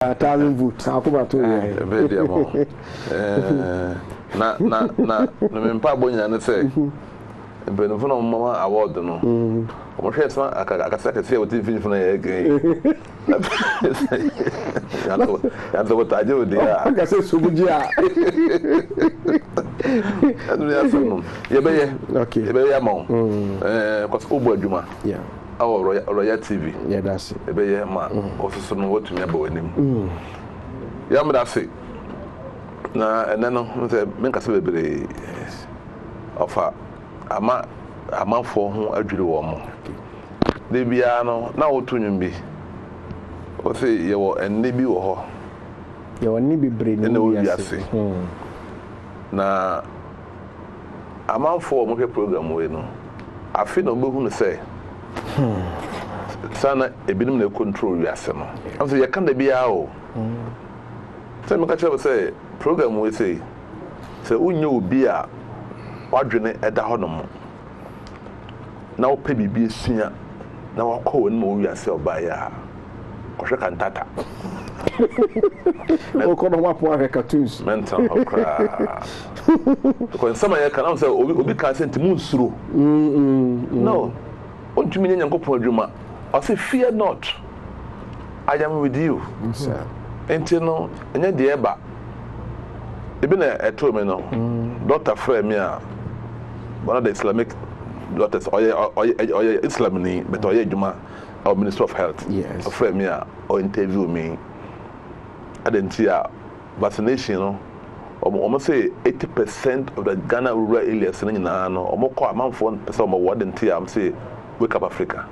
1,000 votes. Akuma to ye. Very amo. Na me mpa bonya na say. Benufo no mama award no. Omo hwe so akasa kase o tin finifo na ye again. Ya to wata odi ya. Akasa subuji a. Adu ya so. Ye be ye. Okay. Ye be ye ma. Cause obo adwuma. Yeah. Our Royal TV. Yeah, that's it. E be ye ma. Office no what me aba wanim. Ya me da say. Na ene no say me nkasa bebre. Ofa amanfo ho adwiri wo mo de bia no na wotunwum bi o se ye wo enne bi wo ho ye woni bebre ni wo biase na amanfo mo hwe program we no afi no behu no se sana ebinim na control wiase no am se ye kan da bia o se me ka chere se program we se unye obi a wadwene eda ho no mo na wo pe bibi esua na wakọ won mo wiase obaya kohwe kantata o ko no wapo ahwe cartoons mental okra ko nsama ye kana say obi ka senti mu nsuro no ontumi nya nyankopon adwuma I say fear not I am with you sir enti no enya de eba ebi na eto me no doctor frame me a one of the Islamic doctors or Islam ni but or Juma or Minister of Health. Yes. A friend me or interview me. I didn't see vaccination. No, almost say 80% of the Ghana rural areas in no. Almost call a man for person or what didn't see. I'm say Wake Up Africa.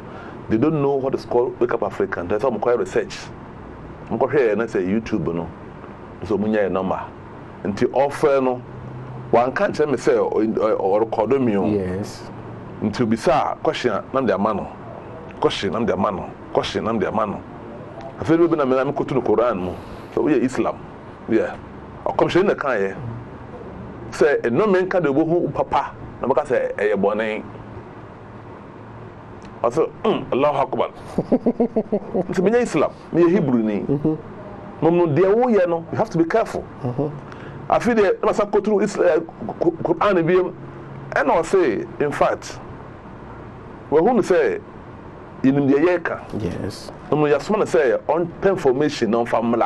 They don't know what is called Wake Up Africa. That's how I'm quite research. I'm quite here and I say YouTube no. So munya number. Until offer no. One can't tell me say or record me. Yes. Until bisa question nam de amano. Question nam de amano. Question nam de amano. I feel we be na me ko to the Quran mo. So we Islam. Yeah. O come shey na kan ye. Say no men ka de bo hu papa. Na baka say e bonen. Also Allahu Akbar. So me Islam, me Hebrew ni. No de wo ye no, you have to be careful. I feel the must go through Quran and I say in fact we who say in the yeka yes no ya so say on information on family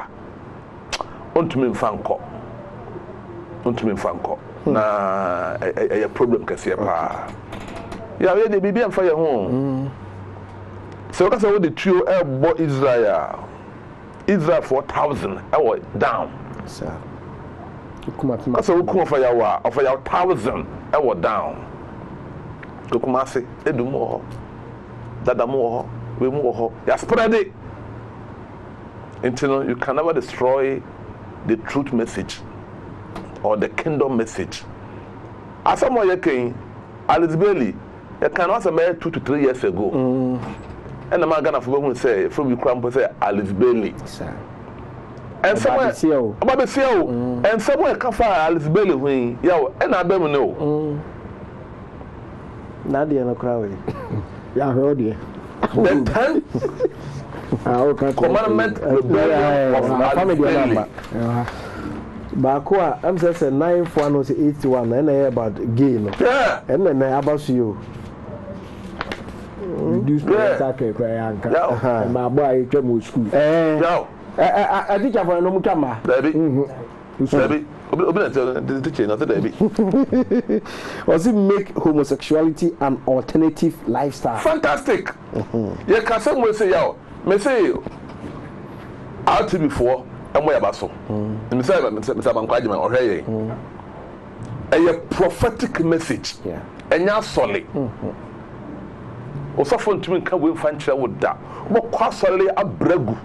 on to me fanko na a problem kase pa ya we dey bibia mfa ye ho so ka say we the trio ebo Israel 4,000 down sir Asa ukuma fa yawa of ya 1,000 e down ukuma se edumu ho dadamu ho we mu ho ya spread it until you can never destroy the truth message or the kingdom message asamo yake Alice Bailey you can was a 2 to 3 years ago and the man Ghana for who say from you cramp say Alice Bailey sir and somewhere about the CEO and somewhere kafa Alice Bailey when yawo and abem no na de no krawe ya ho de the 10th commandment rebellion of Alice Bailey Baako a am say 9481 and about gay no yeah and then about you reduce the attack kwa yanka ma boy twam school yo I think I for no mutama David obi na the teacher na David was it make homosexuality an alternative lifestyle fantastic you can say we say yo me say out before and we about so me say bankwaje man ohwe a prophetic message yeah enya solid osafo ntumi ka we fan kire wo da mo kwa solid abragu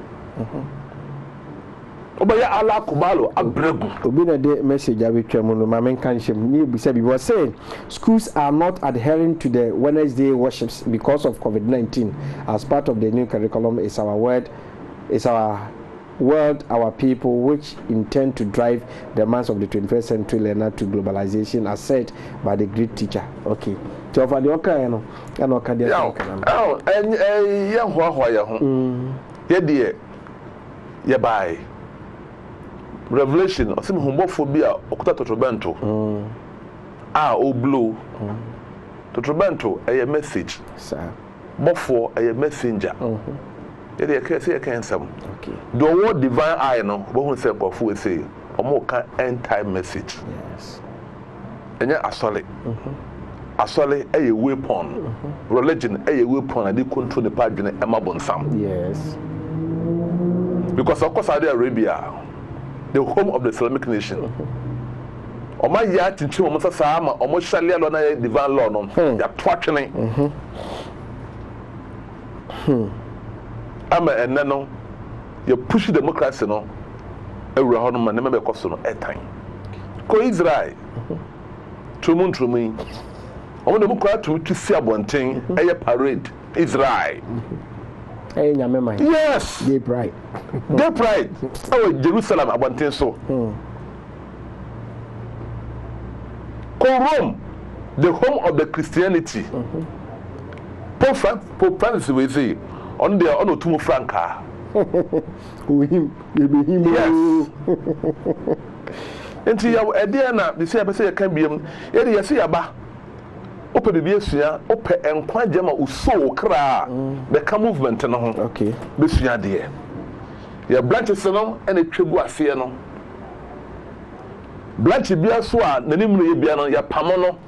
Obaya ala kubalo abregu. Obi na de message abetwa no ma men kan hyem ni ebisa bi was saying schools are not adhering to the Wednesday worships because of COVID-19 as part of the new curriculum is our world, our people, which intend to drive the minds of the 21st century learner to globalization as said by the great teacher. Okay. So for the okay no and okay there. Oh, and ya ho ya ho. Ye de ye buy revelation osim homophobia okuta totrobento o blow totrobento a message sir bofo a messenger ye dey say e kan sam okay the word divine eye no bo hu say kofo say omo ka end time message yes enya asole a weapon religion a weapon and they control the padwene ema bonsam yes because of course Saudi Arabia the home of the Islamic nation oma ya tinchi mo sa sama omo sharia law na divine law no ya twatwene ama enne no you push democracy no ewura ho no ma ne me be koso no etan ko Israel trumun omo de mukwa to si abonten eye parade Israel nyame man yes gay pride oh Jerusalem abonten so Rome, the home of the Christianity. Pope Francis we say on there on Otumo Franca. Yes. Enti ya ede na be say ya kan biem ye de yesi aba ope bibie sua ope enkwa jema uso kra the ka movement no ho okay be sua de ya branches no ene twegu ase no branch bia so a nanim no ye bia no ya pamo no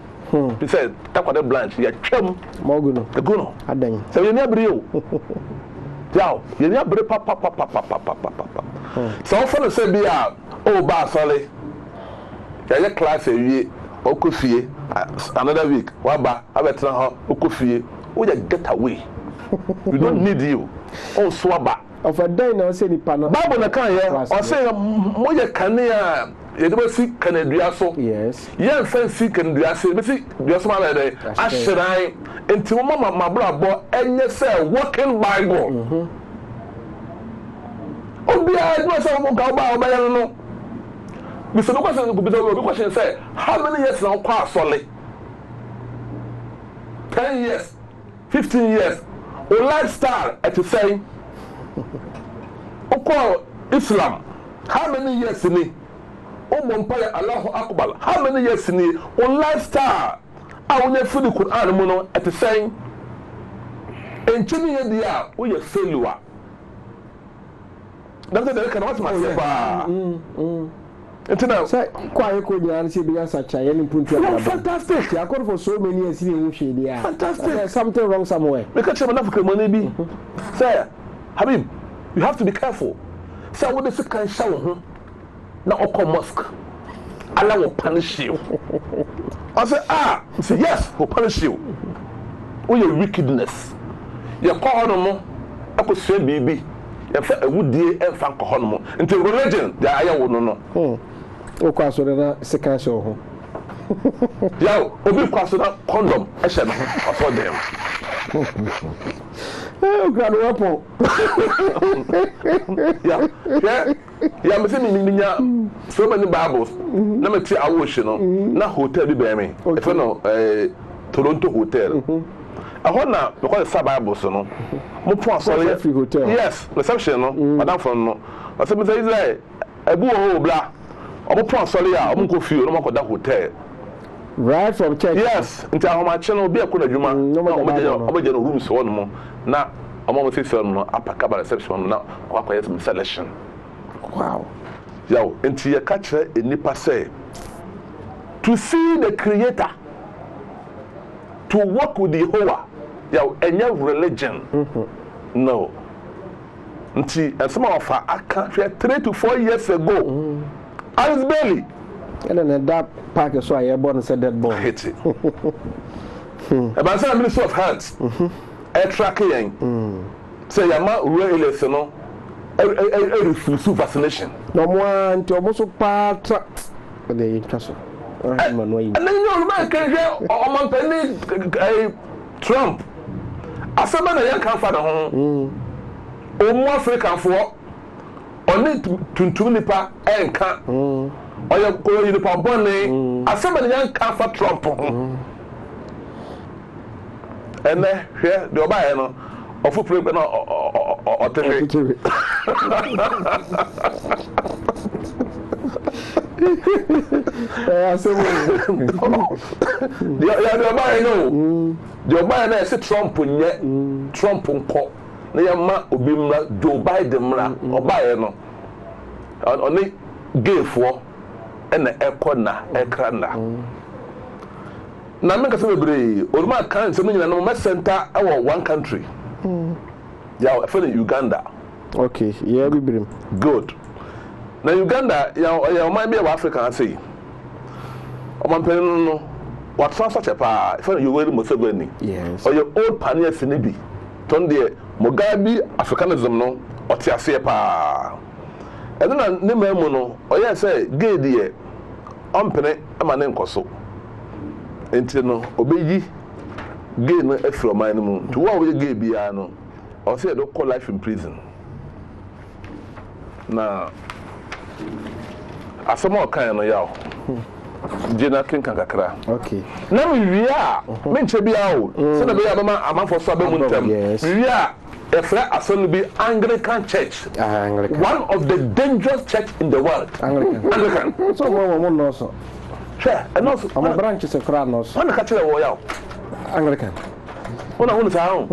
he said takwade branch ya twam moguno eguno adan se ye ni abre o yaw ye ni abre pa so for no say bia o ba sole ya class ewie okofie another week waba abetra ho okofie o ya get away we don't need you o so aba of a day na say ni pano bible na kan ye o say mo ye kane a ye dey see kanadua so yes ye fancy kanadua so be see dua so ma na dey ahyiran enti mo mama brabo enye say working bible obia do say mo ga ba ya no Mr. The question say, how many years now kwa solid? 10 years, 15 years, or lifestyle at the same. Oko Islam, how many years in it? Empire Allahu Akbar, how many years in it? Or lifestyle, I will never the Quran mono at the same. And Chini Yadia, we are failure. That's the can watch myself. Say quiet could be answered because such a young punch. Fantastic. I called for so many years in Wushi. Fantastic. There's something wrong somewhere. Because you have enough money be. Say, Habib, you have to be careful. Say, what is it can show? Now, Oko Mosque. Allah will punish you. I say, say, yes, will punish you. All your wickedness. Your call no I could say, baby. You would dear and thank Honomo. Into religion, the Aya would know. O kwaso na second show ho yaw obi kwaso na condom e hye no aso dem o grado wapo ya me se mi nya so many bibles na me ti awo hye no na hotel bi be me e fe no Toronto hotel ahona because the bibles no mo pon asore yes reception no madam from no I say me say Israel ebu ho bla omo pon sole ya omo ko fie omo ko da hotel right from church yes nti ahoma che no bi akọ na dwuma omo je no rooms wo no mo na omo mo sisi no apaka ba reception na kwa yes selection wow yo nti ye ka kire enipa say to see the creator to work with the Jehovah yo enya religion no nti asema ofa aka 3 to 4 years ago Alice Bailey. And then that park so I born said that boy. Hit it. About the Ministry of Health. Air tracking. Say Yama really no. Refuse vaccination. No one to almost part. The interest. And then you man can hear on penny Trump. As a man I can't find a home. More African for only to nipa enka oya ko nipa bone asema ne yanka fa Trump and hwe de obaye no Ofu pray na otewe. The buy no. The buy na say Trump nye Trump nko. Na ya ma obi mra Joe Biden mra obaye no. Oni gay for na ekona ekranda. Na me ka se bebre oruma kan se nyina no ma center our one country. Yeah, I feel in Uganda. Okay, yeah, we bring. Good. Now Uganda, yeah, might be of Africa, I say. I'm saying no. What transfer chepa? If you wear Museveni, yes. Or your old pioneer Sinibi, turn the Mugabe Africanism no, or Tiasia pa. And then I name no. Or yes, say gay dear. Penny, I'm an encoso. Until no, obey gay no extra minimum. To what we gay be no. Or say don't call life in prison. Now, as some more kind of yaw. Jena kinka kakra. Okay. Now we are. Menche be out. So the be a for Sabamuntem. Yes. We are. If I to be Anglican Church. Anglican. One of the dangerous church in the world. Anglican. So one also. Sure. And also, I'm a branch is a crown also. One catch a royal. Anglican. One I want to sound.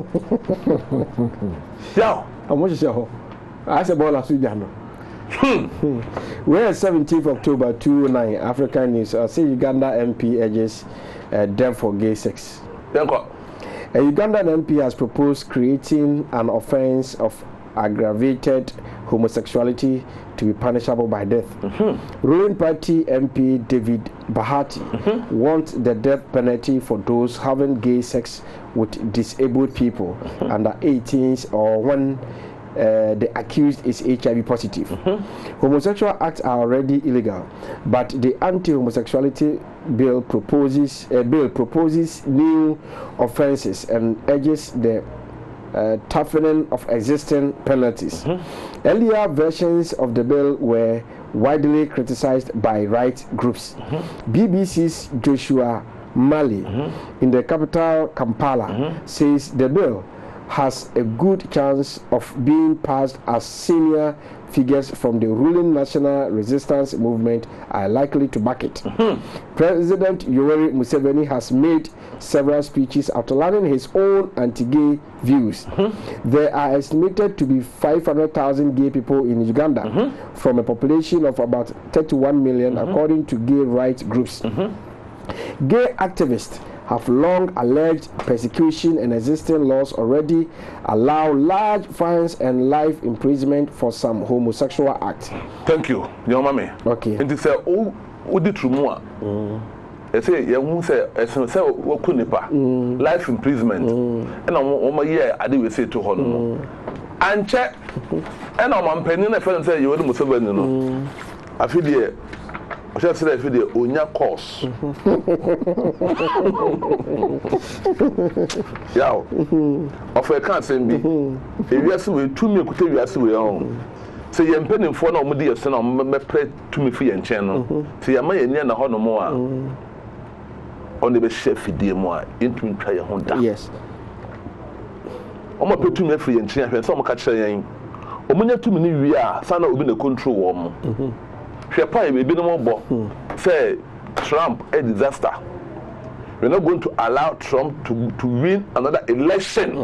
Yeah. How much is your I said, Bola Sujano. We're 17th October 2009. African News. Say Uganda MP urges death for gay sex. A Ugandan MP has proposed creating an offense of aggravated homosexuality to be punishable by death. Ruling party MP David Bahati wants the death penalty for those having gay sex with disabled people under 18s or when the accused is HIV positive. Homosexual acts are already illegal, but the anti-homosexuality bill proposes new offences and urges the toughening of existing penalties. Earlier versions of the bill were widely criticized by rights groups. BBC's Joshua Mali in the capital Kampala says the bill has a good chance of being passed as senior figures from the ruling national resistance movement are likely to back it. President Yoweri Museveni has made several speeches outlining his own anti-gay views. There are estimated to be 500,000 gay people in Uganda from a population of about 31 million according to gay rights groups. Gay activists have long alleged persecution and existing laws already allow large fines and life imprisonment for some homosexual acts. Thank you, young mommy. Okay. And they say, oh, the true I say, you won't say, what couldn't life imprisonment. And on my year, I did say to her, and check, and I'm penning a friend say, you wouldn't move, you know. I feel the I just said, I feel the Onya course. Yeah, of a can't send me. If you ask me, 2 minutes, you ask me on. Say, you're penning for no more, son, I'm pray to me free and channel. Say, I may near the honor more. On the chef, dear more, into me, try your Honda. Yes. I'm a put to me free and channel, and some catch a Omania 2 minutes, we are, son, will be the control warm. Say Trump a disaster. We're not going to allow Trump to win another election.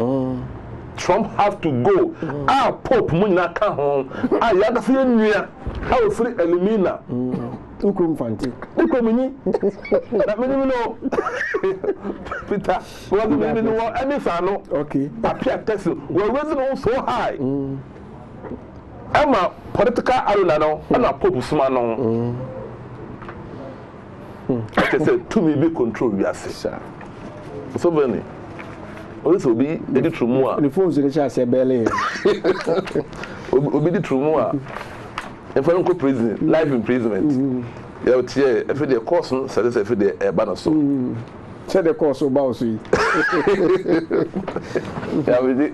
Trump has to go. Pope Munna come home. Yagafia, how free Elimina. Ukum Fanti. Ukumini. That means no. Peter, what do you know? Any sano? Okay. Appear Tesla. We're raising so high. Emma political arena no na pope suma no I say to me be control we are sir so very also be the true mo the phones dey share say bele obi the true mo if I go prison life imprisonment you tie if the course no say if the eba no so say the course about so yeah we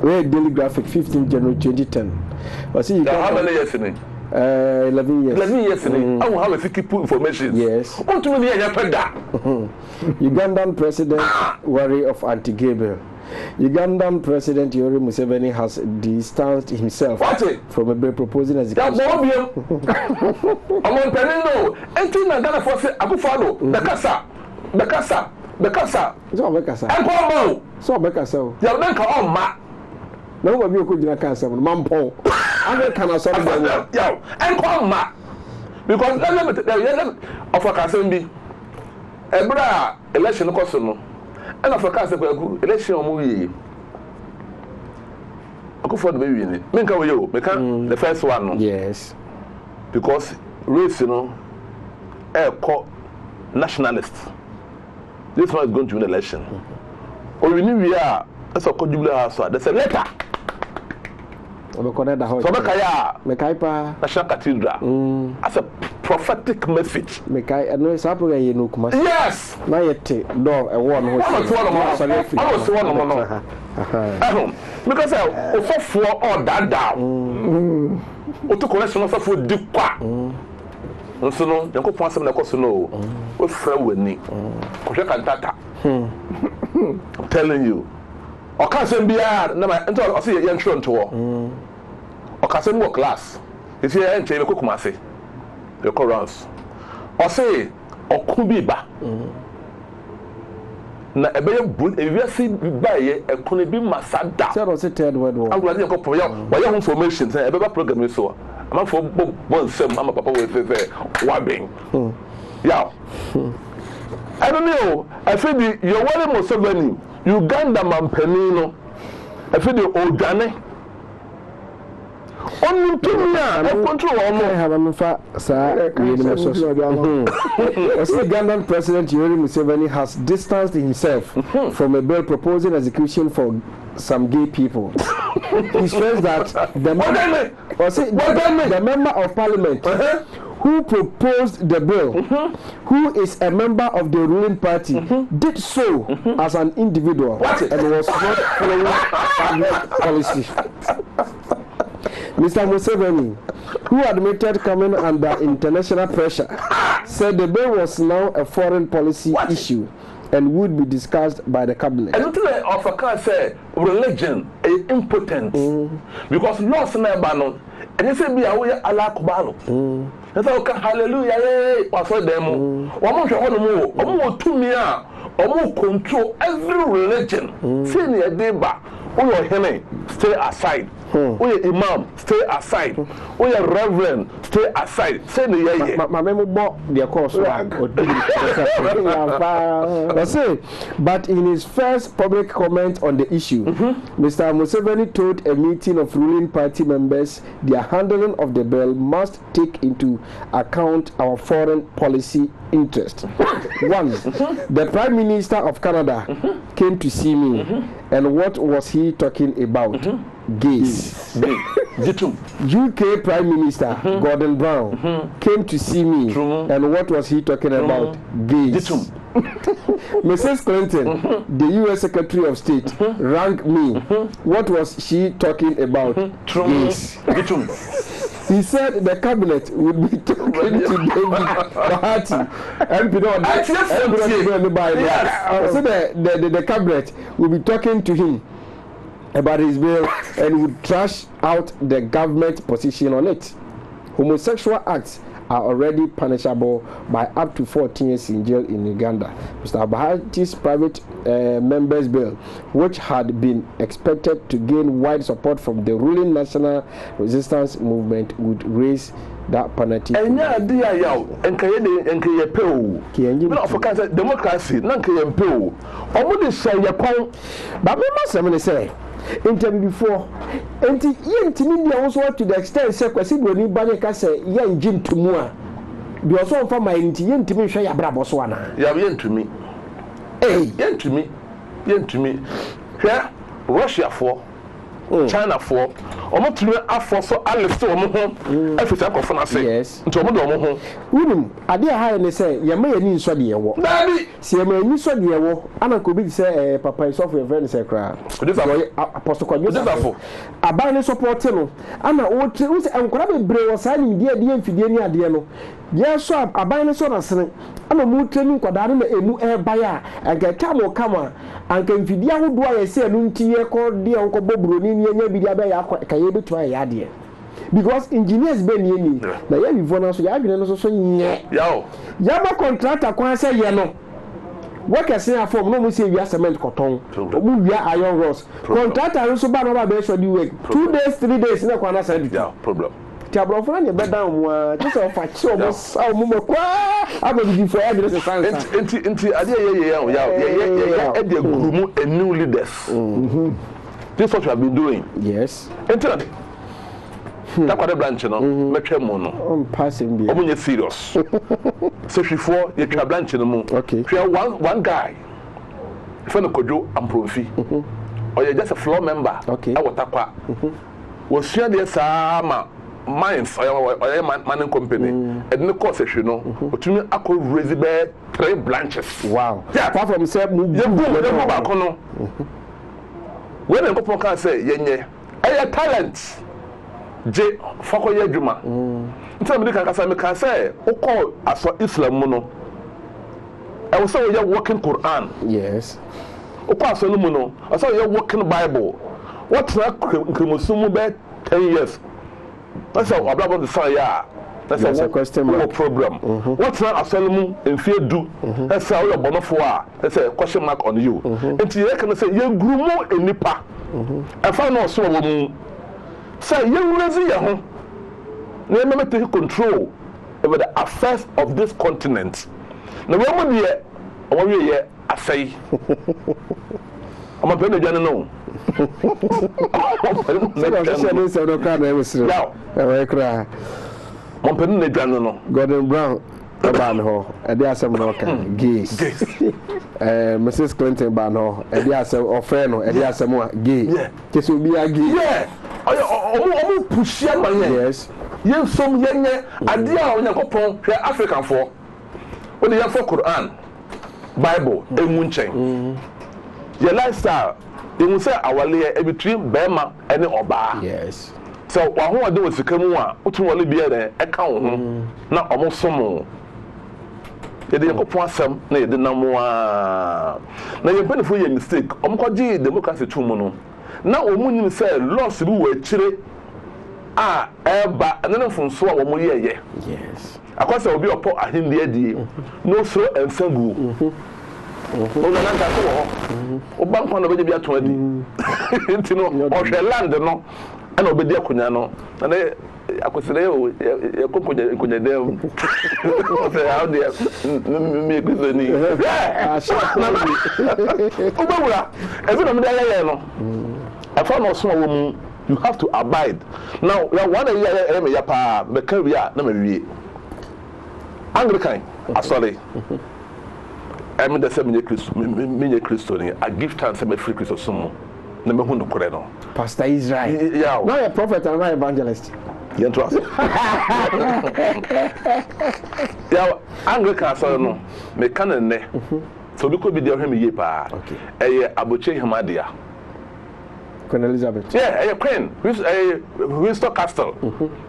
Daily Graphic, 15 January 2010. But see, you how many years in it? 11 years. 11 years in I will have a keep information. Yes. What do you mean? Ugandan president worry of anti-gay bill. Ugandan President Yoweri Museveni has distanced himself from a bill proposing as a I'm on Penino. Anything that Ghana for say, I go follow the Casa. So Bekasa. And go so Bekasa. You don't come on, ma. No one will go to the Casa. Mampo. I can't say that. Yo, and come, ma. Because let me of a Casembi. Ebra election question. And of course, election movie. I go for the baby in it. Make you, the first one. Yes. Because race, nationalist. This one is going to win the election. Or we knew we are, that's a conjugal house. There's a letter. National Cathedral. That's a prophetic message. Yes. Now you take no a one who because I for all that down. O to correction of for deep qua. So no, you go point some like no. O friend with me. I'm telling you. O can't say be na my I see you intro to o can't say more class. You see enter you cook kumase. The chorus. Or say or kubiba. Na ebeye bun ewiase ba ye ekonobi masada. Say no say third word one. I'm going to go your information say ebeba program so. I'm for bon sem am papa we say wabing. Yeah. I don't know. I feel the your worry Museveni, Uganda Mampenino. I feel the Odane. Only to me, I control all more. Have a fa, sir. Ugandan President Yoweri Museveni has distanced himself from a bill proposing execution for some gay people. He says that the member of parliament who proposed the bill, who is a member of the ruling party, did so as an individual and was not following public policy. Mr. Museveni, who admitted coming under international pressure, said the bill was now a foreign policy issue and would be discussed by the cabinet. I don't think of a car say religion is impotent because lost never and you say be away Allah kubalo. That's okay, hallelujah, was for them. One more to me, or control every religion. See near deba, or your henny, stay aside. Oh, your imam, stay aside. Oh, your reverend, stay aside. Say the yeah. My memo bought the course. But in his first public comment on the issue, Mr. Museveni told a meeting of ruling party members their handling of the bill must take into account our foreign policy interest. One, the Prime Minister of Canada came to see me, and what was he talking about? Gays. UK Prime Minister Gordon Brown came to see me, and what was he talking about? Gays. Mrs. Clinton, the US Secretary of State, rang me. What was she talking about? Gays. He said the cabinet would be talking to David Bahati. So the cabinet will be talking to him about his bill and would trash out the government position on it. Homosexual acts are already punishable by up to 14 years in jail in Uganda. Mr. Bahati's private members' bill, which had been expected to gain wide support from the ruling national resistance movement, would raise that penalty. Democracy, Interview before, and Intimia also to the extent Sequasi when you bank say, young Jim to Mua. Be also for my intimate share Braboswana. You have yen to me. Hey, yen to me. Here, Russia for, China for, omo tumi afọ so alist omo ho afisa akofo na se yes nti omo de omo ho wunum ade a ha ne say ye ma yani nso de ye wo dabi se ye ma yani so de ye wo ana ko bi say papa isofu your friend say kra apostle kwa Joseph aban ne support no ana o se enkora be bre wo sa ni die mfidie ni ade no ye so aban ne so na sene ana mu training kwada na emu baya anka kama anka mfidie ahodo a ye se no ntiye ko de onko bobro ni nya bi dia be ya ka ye betu ya ade because engineers be ni na ye before na so ya adwene no so nye ya ma contractor kwa say ye no workers in form no mo say we cement cotton obu we iron rods contractor so ba no ba be so di work 2 days 3 days na kwa na say problem Tiabro for na be down mo just of fa chi omo sa omo mo kwa abodi for every say sansa enti ade ye de gurumu a new leaders this what we have been doing yes enti that kwade branch no metwa mu no passing be omo serious so before you twa branch no mu okay one guy if no kojo amprofi or you just a floor member okay I watakwa was share there sama mines or mining company and the course you know otumi akọ raise be 3 branches wow yeah apart from say move back no when the people can say yenye a talent je fako ye adwuma ntam de kan kasa me kan say o call aso Islam mu no I was say we working Quran yes o call aso no mu no I say we working Bible what na kremosumu be 10 years that's how about the say ya that's a question mark problem what na aso no mu enfie du that's how your bonofo a that's a question mark on you enti ye kan say ye grumu enipa e fa no so wo mu say you raise your home na take control over the affairs of this continent na we mo de o we ye asai o ma pe no dwane no so no ka na we sire e kra mo pe no dwane no Gordon Brown ban ho e dey asem no ka gays Mrs Clinton ban ho e dey asem ofre no e dey asem a gay keso bi a gay omo pushia man yes yen som yenye ade a onyankopon hwe African for o de for Quran Bible emu nchen your lifestyle emu say awale e between bema ene oba yes so wa ho ade wasikamu a otu wale bia de e ka wo ho na omo som yede yakopon asem na yede namoa na yempenfo ye mistake omo kwaji democracy tu mu no na omunyin say loss bi wo akire a eba nene mfunso a wo mo yeye yes akwasa obi opo ahindi adie no so ensangu o na nka ko ho o banko na beje bi ato adi nti no o hwe land no ana obedi akonya no na akwasere o konya dem o say how dey me kwizoni o bawura ebi na me da yeye no afa no so wo mu you have to abide now ya one year me ya pa be career na mawie Anglican sorry I'm the same Christo ni I give thanks to my free Christo sumo na me hu no kore no Pastor Israel yeah now a prophet and an evangelist you to us yeah Anglican sorry no me kan ne so bi ko bi dey hwe me ye pa okay aboche hamadia Queen Elizabeth. Yeah, Queen. Windsor Castle.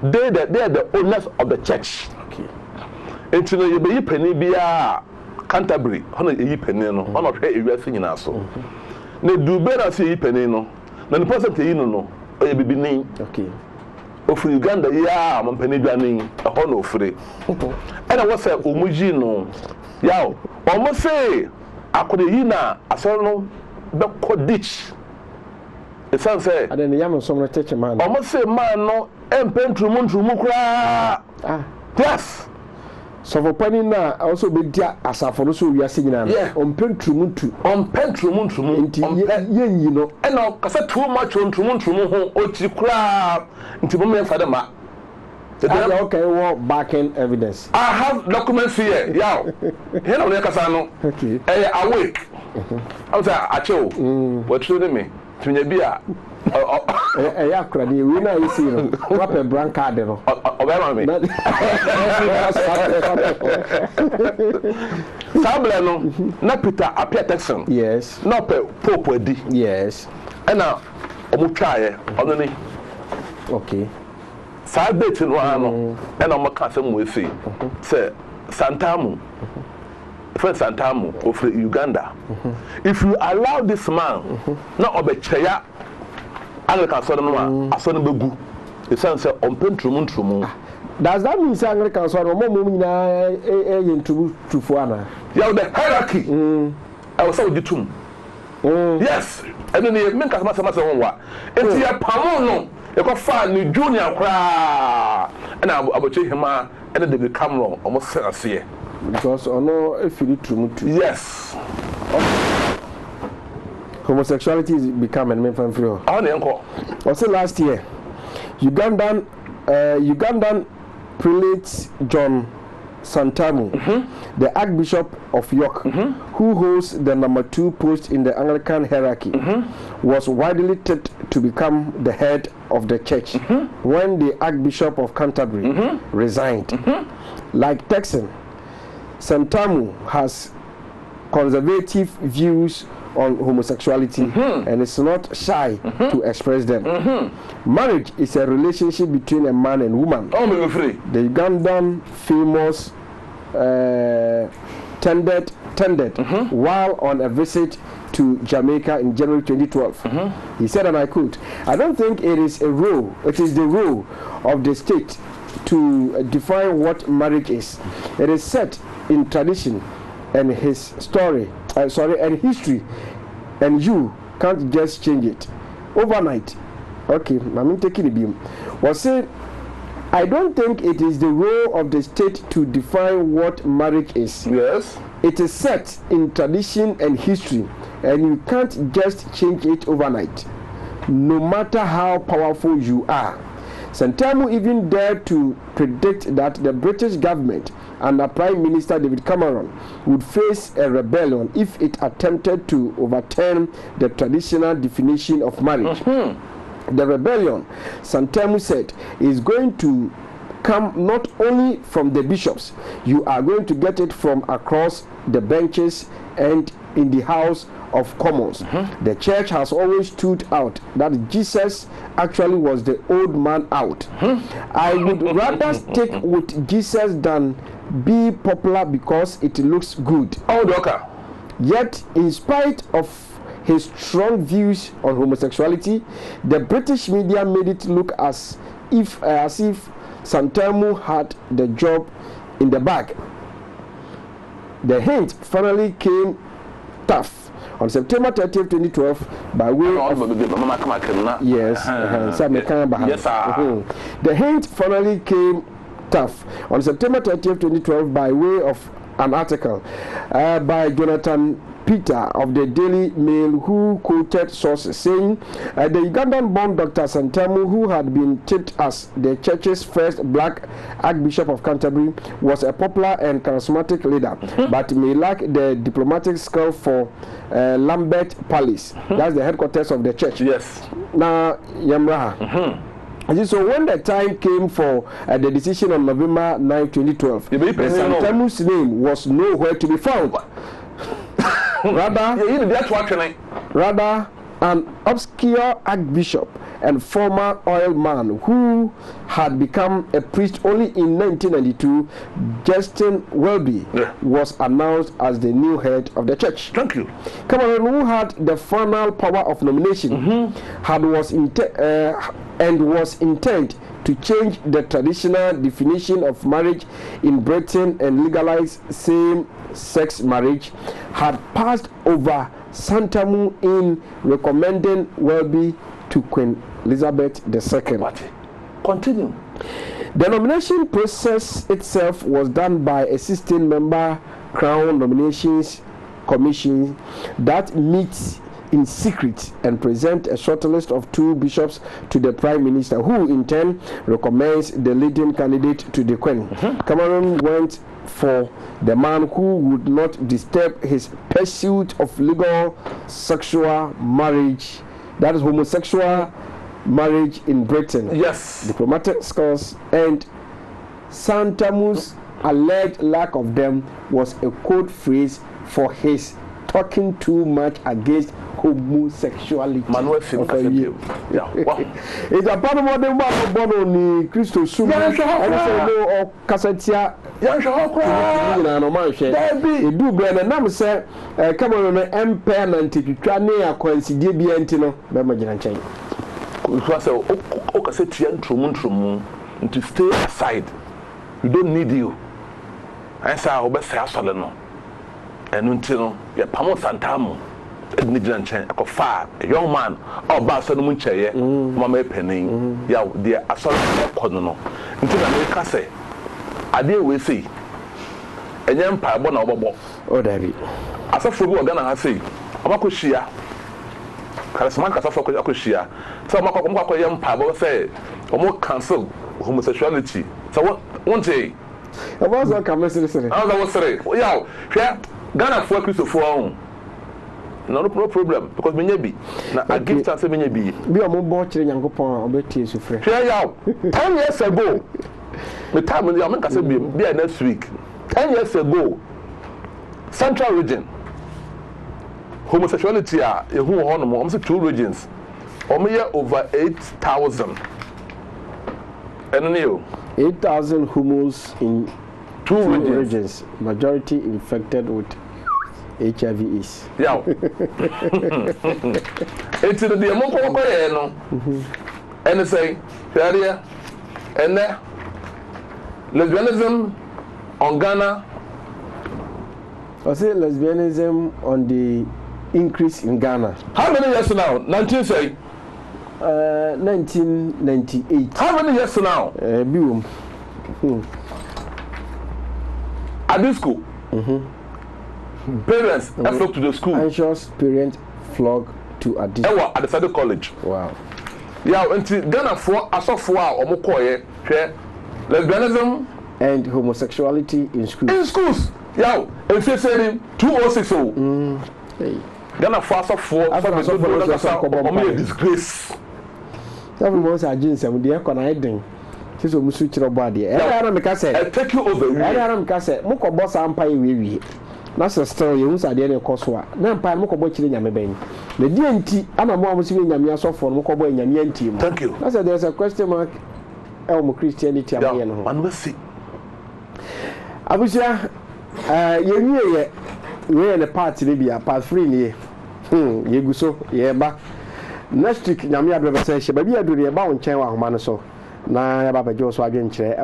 They are the owners of the church. Okay. And you know, you be penny be a Canterbury. Hono you penny no. Hono hwe ewia se nyina so. Na du be na se you penny no. Na the person te no. O ye bibi ni. Okay. Ofu Uganda ya am penny dwane. Hono ofre. And I was say omuji no. Yaw. Omo say akode yi na asoro no be kodich. It sounds say. And then the Yaman some touch man. Almost say man no empentrumu kra. Ah. Yes. So for penny na also be dia asafo so we are singing na. Yeah. Empentrumu. Nti yen yi no. E no kasa too much ontrumu ho ochi kra. Nti mo me fa dem ma. Okay, what backing evidence? I have documents here. Yeah. Here no kasa no. Okay. Awake. I was acho. What should me? Tunya bia Yeah, cruddy. We know you see. What a brand card, no. Sabla no, na Peter appear Texan. Yes. No Pope Edi. Yes. And now, Omuchaye, only. Okay. Saturday no ano, and I'm a cousin with say, Santamu. Friend Santamu of Uganda. If you allow this man, not Obecheya, Anglican son, a son of Begu, the son said, on Pentrumun. Does that mean Anglican son or more into Fuana? Yeah, the hierarchy. I was so the tomb. Yes, and then the men can master one. And see a Pamono, a coffin, junior cry, and I will change him, and then they become wrong, almost say. Because no, if you true. Yes. Homosexuality is becoming main fan free. Also last year, Ugandan prelate John Santamu, the Archbishop of York, who holds the number 2 post in the Anglican hierarchy, was widely tipped to become the head of the church when the Archbishop of Canterbury resigned. Like Texan, Santamu has conservative views on homosexuality and is not shy to express them. Marriage is a relationship between a man and woman. The Ugandan famous tended while on a visit to Jamaica in January 2012. He said, and I quote, "I don't think it is the role of the state to define what marriage is. It is set in tradition and his story, and history, and you can't just change it overnight." Okay, I'm taking a beam. Was said, "I don't think it is the role of the state to define what marriage is. Yes. It is set in tradition and history, and you can't just change it overnight, no matter how powerful you are." Santamu even dared to predict that the British government under Prime Minister David Cameron would face a rebellion if it attempted to overturn the traditional definition of marriage. The rebellion, Santamu said, is going to come not only from the bishops, you are going to get it from across the benches and in the House of Commons. The church has always stood out that Jesus actually was the old man out. I would rather stick with Jesus than be popular because it looks good. Yet, in spite of his strong views on homosexuality, the British media made it look as if Santamu had the job in the bag. The hint finally came tough on September 30th, 2012, by way of the hint finally came tough on September 30th, 2012, by way of an article by Jonathan Peter of the Daily Mail, who quoted sources saying the Ugandan-born Dr. Santamu, who had been tipped as the church's first black Archbishop of Canterbury, was a popular and charismatic leader, but may lack the diplomatic skill for Lambeth Palace. That's the headquarters of the church. Yes. Now, Yamraha. So when the time came for the decision on November 9, 2012, Santamu's name was nowhere to be found. Rather, an obscure archbishop and former oil man who had become a priest only in 1992, Justin Welby, was announced as the new head of the church. Thank you. Cameron, who had the final power of nomination, was intent to change the traditional definition of marriage in Britain and legalize same-sex marriage, had passed over Santamu in recommending Welby to Queen Elizabeth II. Continue. The nomination process itself was done by a 16-member Crown Nominations Commission that meets in secret and present a shortlist of 2 bishops to the Prime Minister, who in turn recommends the leading candidate to the Queen. Cameron went for the man who would not disturb his pursuit of legal sexual marriage that is homosexual marriage in Britain. Yes. Diplomatic scores, and Santamu's alleged lack of them was a code phrase for his talking too much against homosexuality. Manuel Simon. Yeah. Wow. It's a part of what they want to ni Christo Sum. And so no Casatia. Yan Shahokra. No man share. They do brand and nam say come on empire and take a coincide be antino. Bemajan chain. Because Okasetian Trumun to stay aside. We don't need you. And say I'll be soleno. And until you pamo Santamo. Nigerian chain, a far a young man, or Barcelona chair, Mamma Penny, Yow, dear, a sort of corner. Until America say, I deal with see a young pie born over. Oh, David. As a football gun, I say, Amakushia. Kalasman Kasafakushia. So Mako young pie say, or more cancel homosexuality. So what one day? I was not coming to listen. I was saying, Yow, Ghana for Christopher. No problem because me nyebi na I give chance me nyebi bi o mo bo kire Nyankopon obetie sufre hwe yaw 10 years ago the time me am kase bi next week 10 years ago Central region homosexuality a ehu ho no mo say two regions over 8,000 eno 8,000 homos in two regions, majority infected with HIV is. Yeah. It's the Democrat, no. And say, Sharia, and there, lesbianism on Ghana. I say lesbianism on the increase in Ghana. How many years now? 1998. How many years now? At this school. Parents flock to the school. Anxious parents flock to at the Sado College. Wow. Yeah, until Ghana for as of 4 or more lesbianism and homosexuality in schools. In schools. Yeah, and say 2060. Hey. Ghana for as of 4 a disgrace. Every month I jeans and the economic this was Musuchiro body. I take you over. I am Cassette. Moko boss empire we. That's a story. You said the Coswa. Now, Pie Mokobo Chilling Yamaben. The DNT, I'm a more Muslim Yamia so for Mokobo and Yamian team. Thank you. I said there's a question mark. Elmo Christianity. One will see. Abusia, we're in a party, Libya, part 3 you so, yeah, but next week, Yamia Brother says, but we are doing about Chewa Manaso. Na Baba Joe Swabian Chair,